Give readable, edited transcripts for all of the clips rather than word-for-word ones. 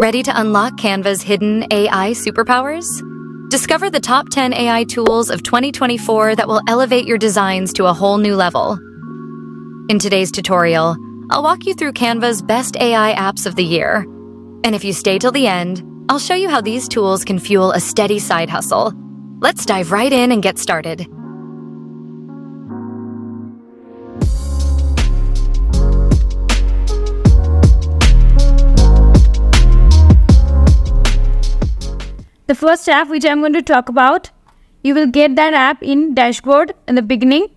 Ready to unlock Canva's hidden AI superpowers? Discover the top 10 AI tools of 2024 that will elevate your designs to a whole new level. In today's tutorial, I'll walk you through Canva's best AI apps of the year. And if you stay till the end, I'll show you how these tools can fuel a steady side hustle. Let's dive right in and get started. The first app which I'm going to talk about, you will get that app in dashboard in the beginning.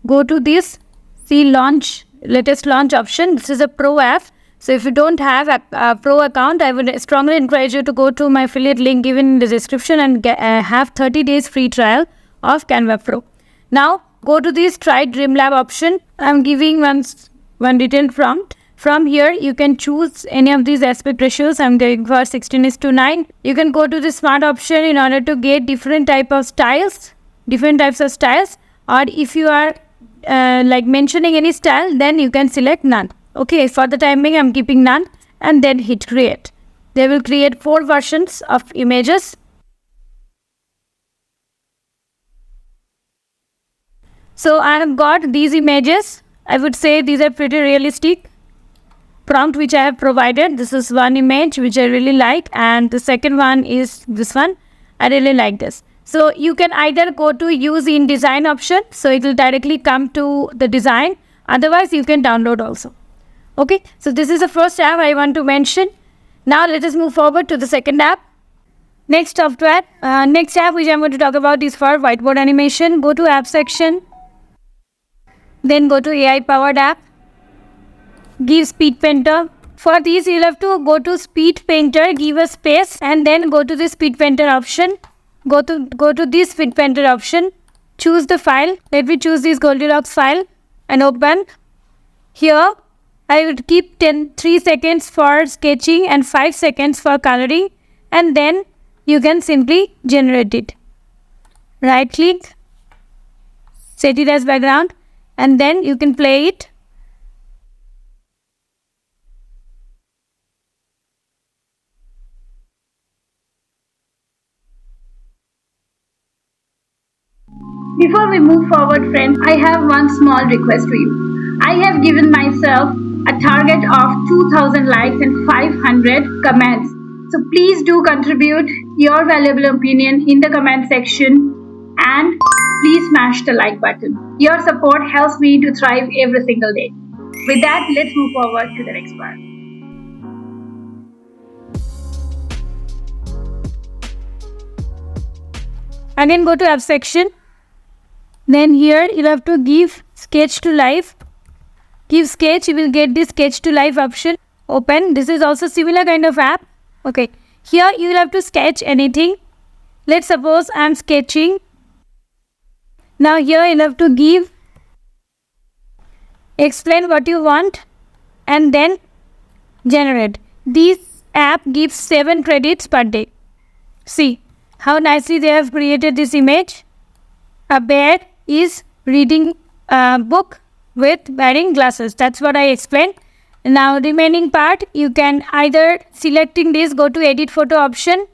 Go to this, see launch, latest launch option. This is a pro app. So if you don't have a pro account, I would strongly encourage you to go to my affiliate link given in the description and have 30 days free trial of Canva Pro. Now go to this try Dreamlab option. I'm giving one detailed prompt. From here, you can choose any of these aspect ratios. I'm going for 16:9. You can go to the smart option in order to get different types of styles. Or if you are like mentioning any style, then you can select none. Okay, for the time being, I'm keeping none and then hit create. They will create 4 versions of images. So I have got these images. I would say these are pretty realistic. Prompt which I have provided, this is one image which I really like, and the second one is this one. I really like this. So you can either go to use in design option, so it will directly come to the design. Otherwise you can download also. Okay, so this is the first app I want to mention. Now let us move forward to the second app. Next app which I'm going to talk about is for whiteboard animation. Go to app section, then go to AI powered app. Give Speed Painter. For these, you'll have to go to Speed Painter, give a space, and then go to the Speed Painter option. Go to this Speed Painter option. Choose the file. Let me choose this Goldilocks file and open. Here, I would keep 3 seconds for sketching and 5 seconds for coloring, and then you can simply generate it. Right click, set it as background, and then you can play it. Before we move forward, friends, I have one small request to you. I have given myself a target of 2000 likes and 500 comments. So please do contribute your valuable opinion in the comment section and please smash the like button. Your support helps me to thrive every single day. With that, let's move forward to the next part. Again, go to app section. Then here you'll have to give sketch to live. Give sketch, you will get this sketch to live option. Open. This is also similar kind of app. Okay. Here you will have to sketch anything. Let's suppose I'm sketching. Now here you'll have to give, explain what you want, and then generate. This app gives 7 credits per day. See how nicely they have created this image. A bear is reading a book with wearing glasses. That's what I explained. Now remaining part, you can either selecting this, go to edit photo option.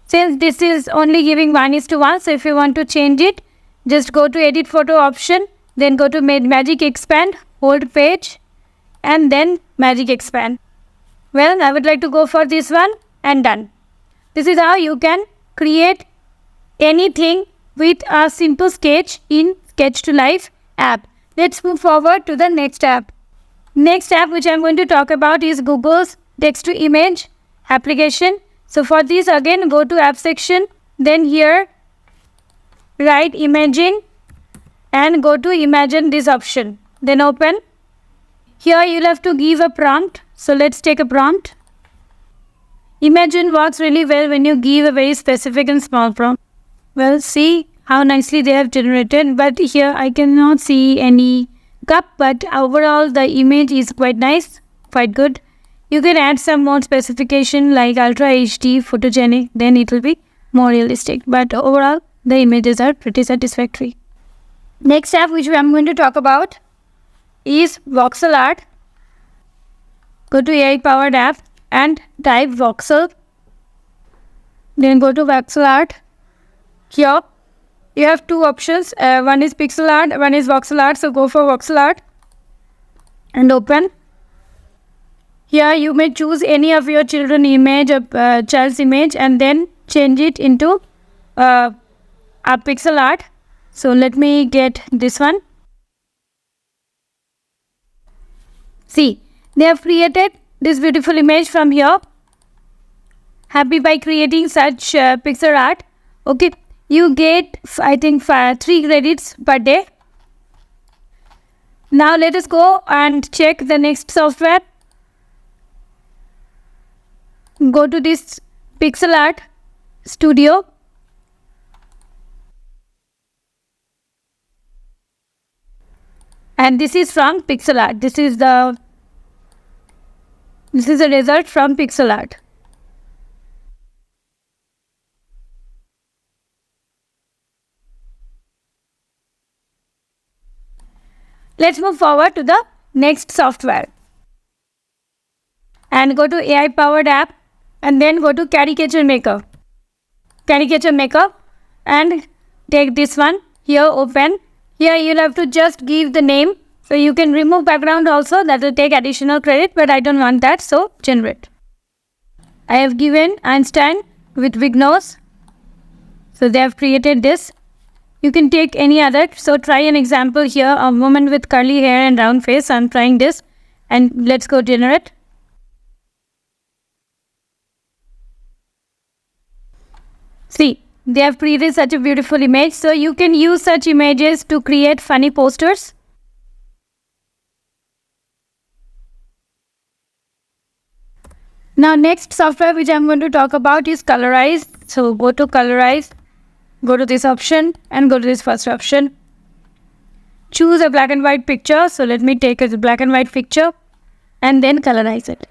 Since this is only giving 1:1, so if you want to change it, just go to edit photo option, then go to magic expand, hold page, and then magic expand. Well, I would like to go for this one and done. This is how you can create anything with a simple sketch in Sketch to Life app. Let's move forward to the next app. Next app which I'm going to talk about is Google's text to image application. So for this, again go to app section, then here write imagine and go to imagine this option, then open. Here you'll have to give a prompt. So let's take a prompt. Imagine works really well when you give a very specific and small prompt. Well, see how nicely they have generated, but here I cannot see any cup, but overall the image is quite nice, quite good. You can add some more specification like Ultra HD, photogenic, then it will be more realistic, but overall the images are pretty satisfactory. Next app which I am going to talk about is Voxel Art. Go to AI powered app and type voxel. Then go to voxel art. Here you have two options. One is pixel art, one is voxel art. So go for voxel art and open. Here you may choose any of your children image or child's image and then change it into a pixel art. So let me get this one. See, they have created this beautiful image from here. Happy by creating such pixel art. Okay, you get I think 3 credits per day. Now let us go and check the next software. Go to this pixel art studio. And this is from pixel art. This is a result from pixel art. Let's move forward to the next software. And go to AI powered app and then go to caricature maker. Caricature maker and take this one. Here open. Here you'll have to just give the name. So you can remove background also, that will take additional credit, but I don't want that, so generate. I have given Einstein with big nose. So they have created this. You can take any other. So try an example here, a woman with curly hair and round face. I'm trying this and let's go generate. See, they have created such a beautiful image. So you can use such images to create funny posters. Now next software which I'm going to talk about is Colorize. So go to Colorize, go to this option and go to this first option. Choose a black and white picture. So let me take a black and white picture and then colorize it.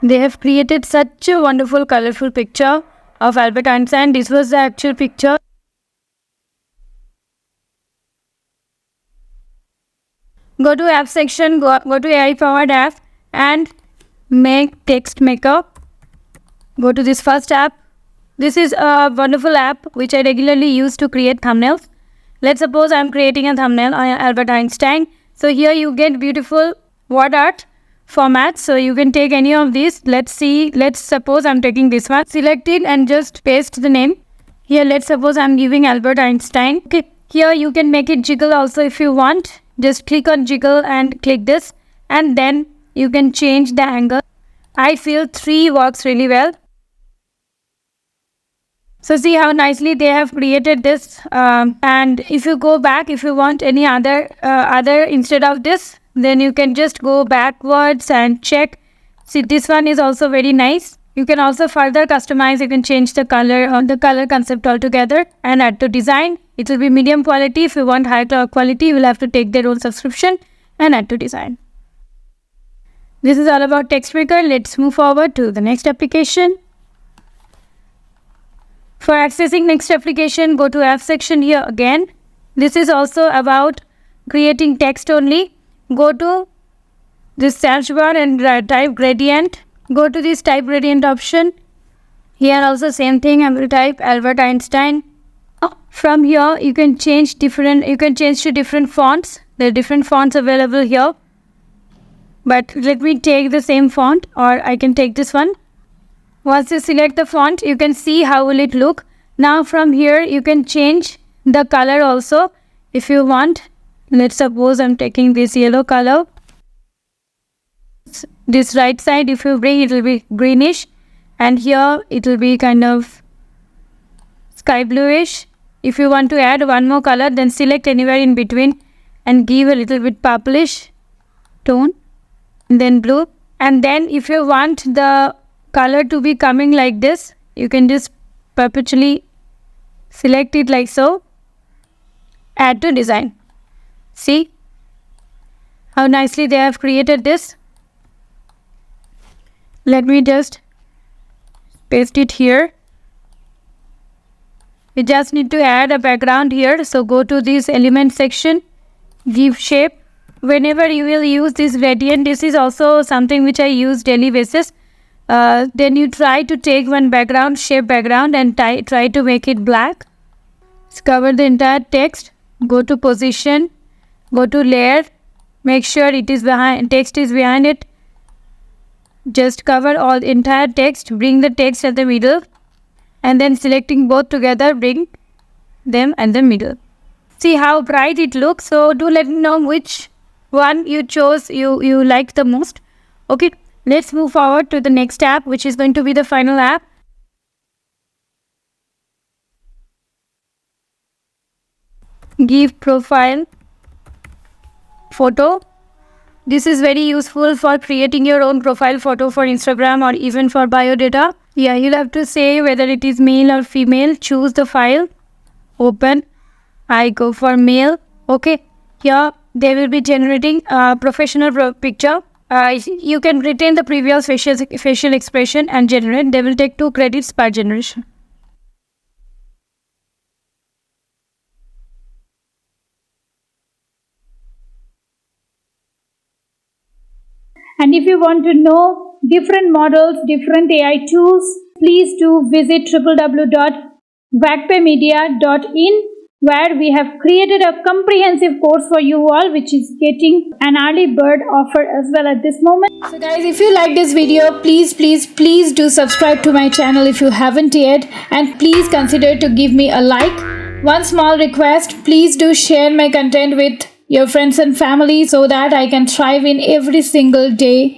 They have created such a wonderful colorful picture of Albert Einstein. This was the actual picture. Go to app section, go to AI powered app and make text maker. Go to this first app. This is a wonderful app which I regularly use to create thumbnails. Let's suppose I'm creating a thumbnail on Albert Einstein. So here you get beautiful word art formats. So you can take any of these. Let's suppose I'm taking this one. Select it and just paste the name. Here let's suppose I'm giving Albert Einstein. Okay. Here you can make it jiggle also if you want. Just click on jiggle and click this and then you can change the angle. I feel 3 works really well. So see how nicely they have created this. And if you go back, if you want any other instead of this, then you can just go backwards and check. See, this one is also very nice. You can also further customize. You can change the color or the color concept altogether and add to design. It will be medium quality. If you want high quality, you will have to take their own subscription and add to design. This is all about TextMaker. Let's move forward to the next application. For accessing next application, go to app section here again. This is also about creating text only. Go to this search bar and type gradient. Go to this type gradient option. Here also same thing. I will type Albert Einstein. From here you can change to different fonts. There are different fonts available here. But let me take the same font, or I can take this one. Once you select the font, you can see how will it look. Now from here you can change the color also if you want. Let's suppose I'm taking this yellow color. This right side, if you bring, it will be greenish, and here it will be kind of sky bluish. If you want to add one more color, then select anywhere in between and give a little bit purplish tone, and then blue. And then if you want the color to be coming like this, you can just perpetually select it like so. Add to design. See how nicely they have created this. Let me just paste it here. We just need to add a background here. So go to this element section, give shape. Whenever you will use this gradient, this is also something which I use daily basis. Then you try to take one background, shape background, and try to make it black. Cover the entire text. Go to position. Go to layer. Make sure it is behind. Text is behind it. Just cover all entire text. Bring the text at the middle, and then selecting both together, bring them at the middle. See how bright it looks. So do let me know which one you chose, you liked the most. Okay, let's move forward to the next app, which is going to be the final app. Give profile photo. This is very useful for creating your own profile photo for Instagram or even for bio data. Yeah, you'll have to say whether it is male or female. Choose the file. Open. I go for male. Okay, here they will be generating a professional picture. You can retain the previous facial expression and generate. They will take 2 credits per generation. And if you want to know different models, different AI tools, please do visit www.vacpemedia.in, where we have created a comprehensive course for you all, which is getting an early bird offer as well at this moment. So guys, if you like this video, please do subscribe to my channel if you haven't yet, and please consider to give me a like. One small request, please do share my content with your friends and family so that I can thrive in every single day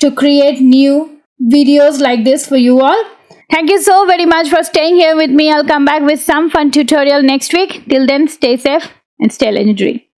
to create new videos like this for you all. Thank you so very much for staying here with me. I'll come back with some fun tutorial next week. Till then, stay safe and stay legendary.